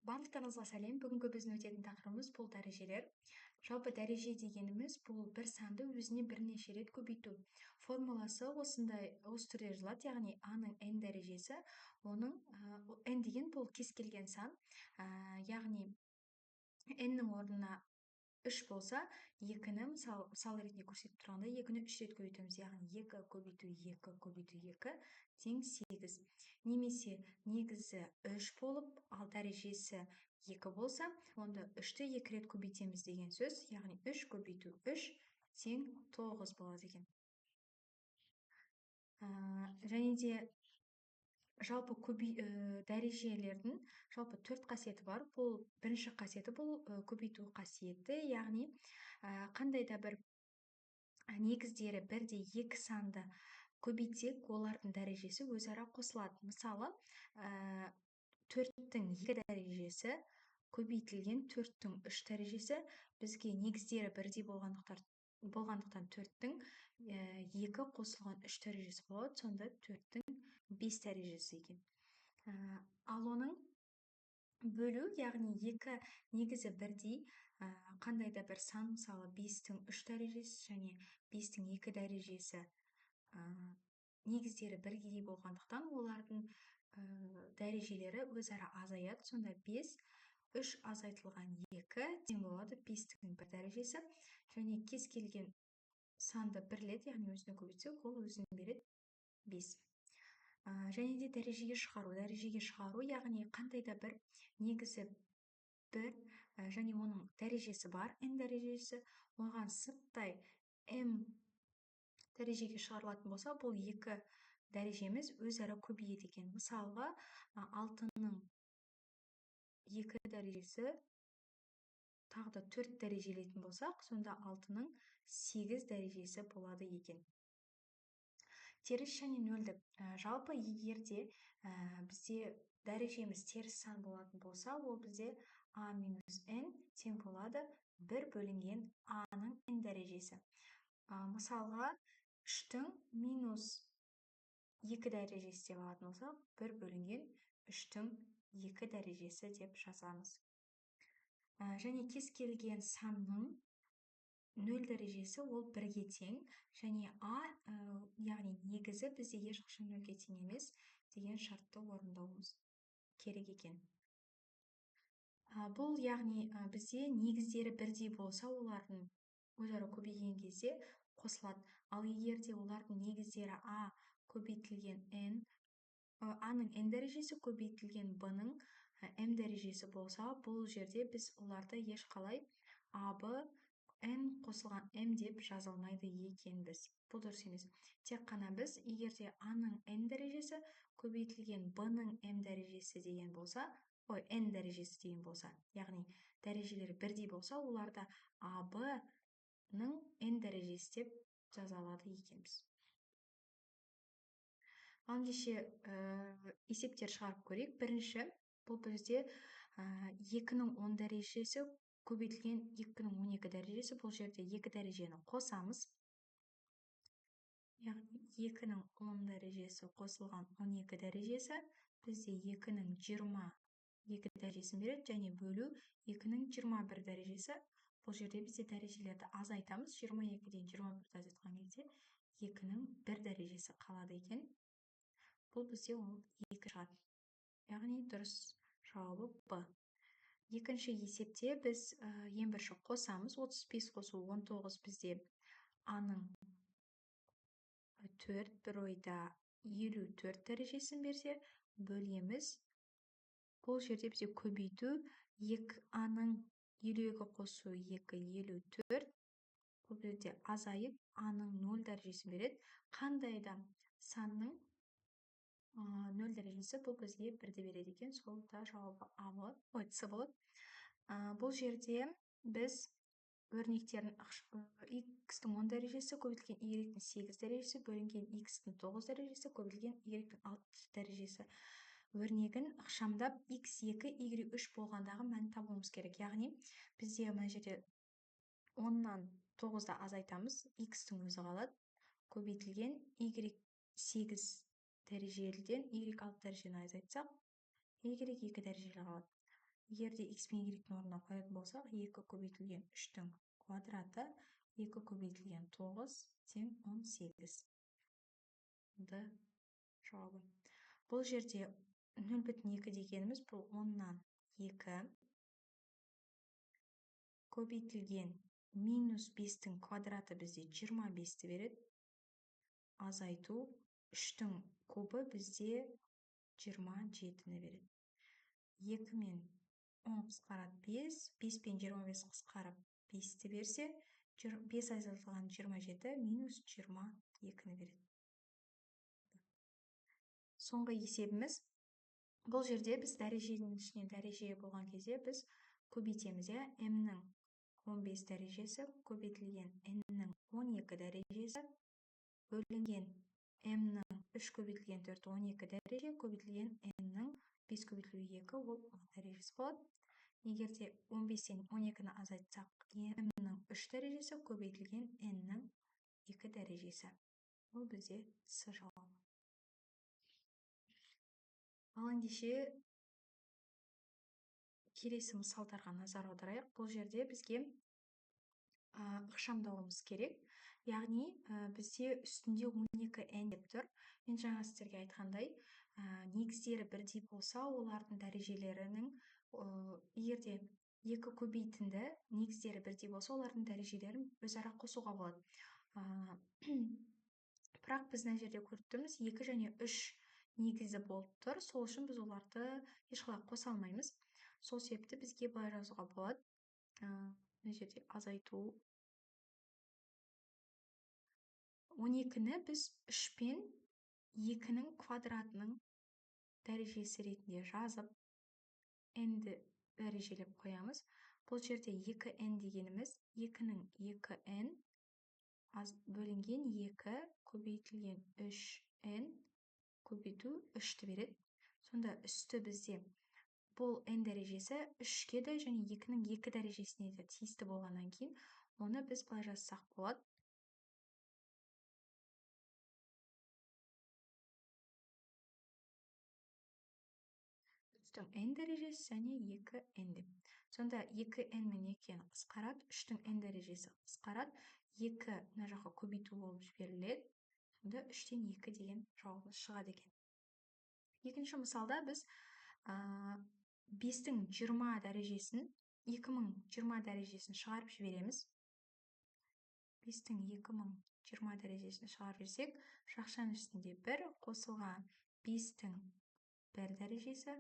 Барлықтарыңызға сәлем. Бүгінгі біздің өтетін тақырыбымыз бұл дәрежелер. Жалпы дәреже дегеніміз бұл бір санды өзіне бірнеше рет көбейту. Формуласы осы түрде жазылады, яғни a-ның n дәрежесі, оның n деген бұл кез келген сан, яғни n-нің орнына 3 болса, 2-ні мысал ретінде көрсетіп тұрғанда 2-ні 3 рет көбейтеміз, яғни 2 көбейту 2 көбейту 2 тең 8. Немесе негізі 3 болып, ал дәрежесі 2 болса, онда 3-ті 2 рет көбейтеміз деген сөз, яғни 3 көбейту 3 тең 9 болады екен. Және де жалпы дәрежелердің жалпы 4 қасиеті бар. Бұл бірінші қасиеті бұл көбейту қасиеті, яғни қандай да бір негіздері бірдей екі санды көбейтсек, олардың дәрежесі өзара қосылады. Мысалы, 4-тің 2 дәрежесі көбейтілген 4-тің 3 дәрежесі бізге негіздері бірдей болғандықтан 4-тің 2 қосылған 3 дәрежесі болады, сонда 4-тің 5 дәрежесі екен. Ал оның бөлу, яғни 2 негізі бірдей қандай да бір сан, мысалы 5-тің 3 дәрежесі және 5-тің 2 дәрежесі негіздері бірдей болғандықтан олардың дәрежелері өзара азаяды. Сонда 5, 3 азайтылған 2 тең болады 5-тің 1 дәрежесі, және кез келген санды бірлет, яғни өзіне көбейтсек, ол өзін береді 5. Және де дәрежеге шығару, яғни қандай да бір негізі 1 және оның дәрежесі бар, n дәрежесі, оған сырттай m дәрежеге шығарылатын болса, бұл 2 дәрежеміз өзара көбейеді екен. Мысалға, 6-ның 2 дәрежесі тағы да 4 дәрежелейтін болсақ, сонда 6-ның 8 дәрежесі болады екен. Теріс және нөлдік. Жалпы егерде бізде дәрежеміз теріс сан болатын болса, ол бізде a минус n тең болады 1 бөлінген a-ның n дәрежесі. Мысалға, 3-тің минус 2 дәрежесі деп алатын болсақ, 1 бөлінген 3-тің 2 дәрежесі деп жазамыз. Және кез келген санның 0 дәрежесі ол 1-ге тең, және a, яғни негізі бізде ешқашан 0-ге тең емес деген шартты орындауымыз керек екен. Бұл яғни бізде негіздері бірдей болса, олардың өзара көбейген кезде қосылады. Ал егерде олардың негіздері a көбейтілген n, a-ның n дәрежесі көбейтілген b-ның m дәрежесі болса, бұл жерде біз оларды ешқалай ab n қосылған m деп жазылмайды екенбіз. Бұл дұрыс емес. Тек қана біз егерде a-ның n дәрежесі көбейтілген b-ның m дәрежесі деген болса, n дәрежесі деген болса, яғни дәрежелері бірдей болса, оларды ab-ның n дәрежесі деп жаза алады екенбіз. Ал ендеше есептер шығарып көрейік. Бірінші, бұл бізде 2-ның 10 дәрежесі көбейтілген 2-ның 12 дәрежесі. Бұл жерде 2 дәрежені қосамыз. Яғни 2-ның 10 дәрежесі қосылған 12 дәрежесі бізде 2-ның 22 дәрежесін береді, және бөлу 2-ның 21 дәрежесі. Бұл жерде бізде дәрежелерді азайтамыз. 22-ден 21-ді азайтқан кезде 2-ның 1 дәрежесі қалады екен. Бұл бізде 2 шығады. Яғни дұрыс жауабы Б. Екінші есепте біз ең бірінші қосамыз. 35 қосу 19 бізде a-ның 4, бір ойда 54 дәрежесін берсе, бөлеміз. Бұл жерде бізде көбейту 2a-ның 52 қосу 2, 54. Бұл жерде азайып a-ның 0 дәрежесін береді. Қандай да санның 0 дәрежесі бұл бізге 1-ді береді екен. Сол да жауабы С болады. Бұл жерде біз өрнектерін x-тің 10 дәрежесі көбейтілген y-тің 8 дәрежесі бөлінген x-тің 9 дәрежесі көбейтілген y-тің 6 дәрежесі өрнегін ықшамдап x2, y3 болғандағы мәнін табуымыз керек. Яғни бізде мына жерде 10-нан 9-да азайтамыз, x-тің өзі қалады, көбейтілген y8 дәрежеліден y6 дәрежені азайтсақ, y2 дәрежелі қалады. егер де x пен y-дің орнына қоятын болсақ, 2 көбейтілген 3-тің квадраты 2 көбейтілген 9 тең 18. Д жауабы. Бұл жерде 0,2 дегеніміз бұл 10-нан 2 көбейтілген минус 5-тің квадраты бізде 25-ті береді. Азайту 3-тің кубы бізде 27-ні береді. 2 мен 10 қысқарады 5, 5 пен 25 қысқарып 5-ті берсе, 5 азайтылған 27 минус 22-ні береді. Соңғы есебіміз. Бұл жерде біз дәреженің ішінен дәреже болған кезде біз көбейтеміз. m-нің 15 дәрежесі көбейтілген n-нің 12 дәрежесі бөлінген m-нің 3 көбейтілген 4 12 дәреже көбейтілген n-нің 5 көбейтілген 2 ол 10 дәрежесі болады. Егерде 15-тен 12-ні азайтсақ, m-нің 3 дәрежесі көбейтілген n-нің 2 дәрежесі. Ол бізде С жауабы. Ал ендеше келесі мысалдарға назар аударайық. Бұл жерде бізге ықшамдауымыз керек. Яғни бізде үстінде 12n деп тұр. Мен жаңа сіздерге айтқандай, негіздері бірдей болса, олардың дәрежелерінің егерде екі көбейтінді негіздері бірдей болса, олардың дәрежелерін өзара қосуға болады. Бірақ біз мына жерде көріп тұрмыз, 2 және 3 негізі болып тұр. Сол үшін біз оларды ешқалай қоса алмаймыз. Сол себепті бізге былай жазуға болады. Мына жерде азайту 12-ні біз 3 пен 2-нің квадратының дәрежесі ретінде жазып, n-ді дәрежелеп қоямыз. Бұл жерде 2n дегеніміз 2-нің 2n бөлінген 2 көбейтілген 3n көбейту 3-ті береді. Сонда үсті бізде бұл n дәрежесі 3-ке де және 2-нің 2 дәрежесіне де тиісті болғаннан кейін, оны біз былай жазсақ болады. Үстің n дәрежесі және 2n деп. Сонда 2n мен 2n қысқарады, 3-тің n дәрежесі қысқарады, 2 мына жаққа көбейту болып жіберіледі. Сонда 3-тен 2 деген жауабымыз шығады екен. Екінші мысалда біз 5-тің 20 дәрежесін, 2020 дәрежесін шығарып жібереміз. 5-тің 2020 дәрежесін шығарып жіберсек, жақшаның үстінде 1 қосылған 5-тің 1 дәрежесі,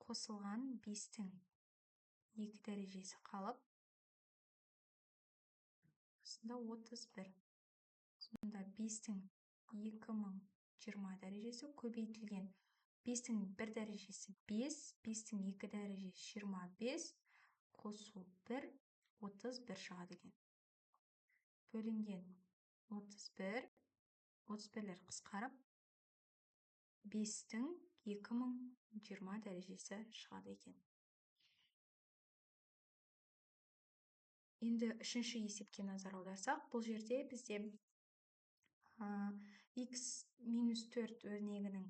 қосылған 5-тің 2 дәрежесі қалып, осында 31. Сонда 5-тің 2020 дәрежесі көбейтілген 5-тің 1 дәрежесі 5, 5-тің 2 дәрежесі 25, қосу 1, 31 шығады екен. Бөлінген 31, 31-лер қысқарып, 5-тің 2020 дәрежесі шығады екен. Енді үшінші есепке назар аударсақ, бұл жерде бізде x минус 4 өрнегінің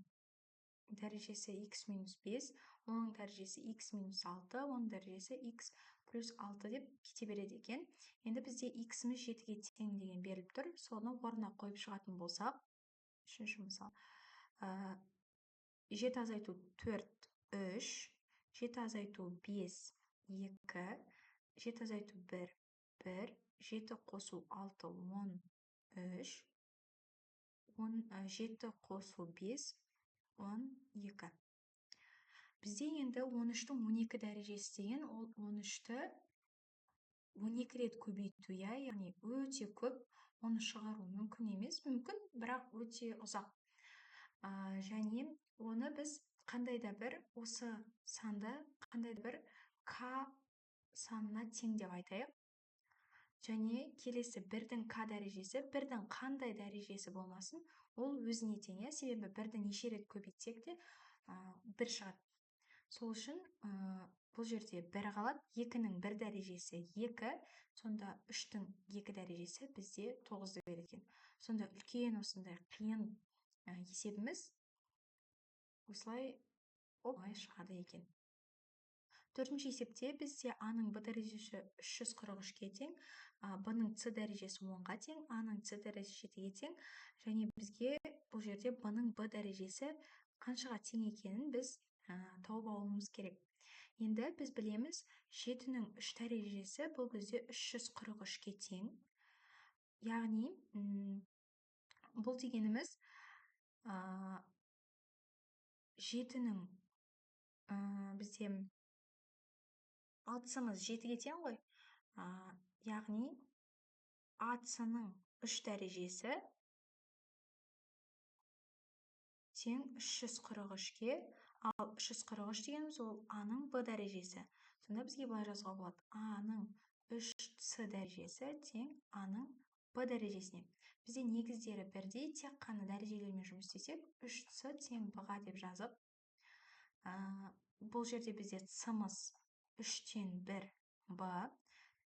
дәрежесі x минус 5, оның дәрежесі x минус 6, оның дәрежесі x плюс 6 деп кете береді екен. Енді бізде x-іміз 7-ге тең деген беріліп тұр. Соны орнына қойып шығатын болсақ, үшінші мысал. 7 азайту 4, 3, 7 азайту 5, 2, 7 азайту 1, 1, 7 қосу 6, 13, 7 қосу 5, 12. Бізде енді 13-тің 12 дәрежесі деген, ол 13-ті 12 рет көбейту, яғни өте көп, оны шығару мүмкін емес, мүмкін, бірақ өте ұзақ. Және оны біз қандай да бір осы санды, қандай да бір k санына тең деп айтайық. Және келесі 1-дің k дәрежесі, 1-дің қандай дәрежесі болмасын, ол өзіне тең, себебі 1-ді неше рет көбейтсек те 1 шығады. Сол үшін бұл жерде 1 қалады, 2-нің 1 дәрежесі 2, сонда 3-тің 2 дәрежесі бізде 9-ды береді. Сонда үлкен осындай қиын есебіміз осылай оңай шығады екен. Төртінші есепте бізде а-ның b дәрежесі 343-ке тең, b-ның c дәрежесі 10-ға тең, а-ның c дәрежесі 7-ге тең, және бізге бұл жерде b-ның b дәрежесі қаншаға тең екенін біз тауып алуымыз керек. Енді біз білеміз, 7-ның 3 дәрежесі бұл бізде 343-ке тең. Яғни, бұл дегеніміз 7-ның бізде алтысымыз 7-ге тең ғой. Яғни ацының 3 дәрежесі тең 343-ке, ал 343 дегеніміз ол а-ның b дәрежесі. Сонда бізге былай жазуға болады: а-ның 3c дәрежесі тең а-ның b дәрежесіне. Бізде негіздері бірдей, тек қана дәрежелермен жұмыс істесек, 3c тең b-ға деп жазып, бұл жерде бізде c-мыз 3-тен 1 b,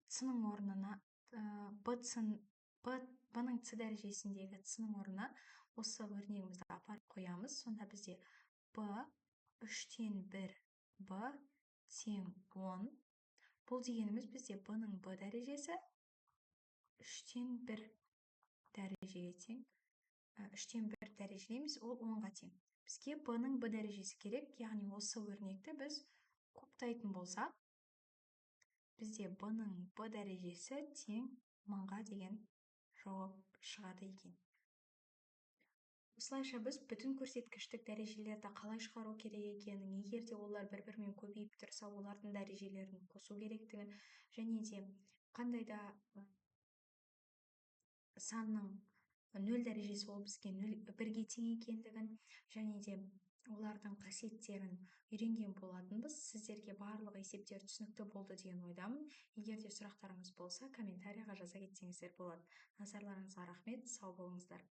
c-ның орнына b-ның c дәрежесіндегі c-ның орнына осы өрнегімізді апарып қоямыз. Сонда бізде b 3-тен 1 b тең 10. Бұл дегеніміз бізде b-ның b дәрежесі 3-тен 1 дәрежеге тең. 3-тен 1 дәрежелейміз, ол 10-ға тең. Бізге b-ның b дәрежесі керек, яғни осы өрнекті біз көптайтын болсақ, бізде b-ның b дәрежесі тең 1000-ға деген жауап шығады екен. Осылайша біз бүтін көрсеткіштік дәрежелерді қалай шығару керек екенін, егер де олар бір-бірімен көбейіп тұрса, олардың дәрежелерін қосу керектігін, және де қандай да санның 0 дәрежесі ол бізге 1-ге тең екендігін, және де олардың қасиеттерін үйренген болатынбыз. Сіздерге барлық есептер түсінікті болды деген ойдамын. Егер де сұрақтарыңыз болса, комментарийға жаза кетсеңіздер болады. Назарларыңызға рахмет, сау болыңыздар.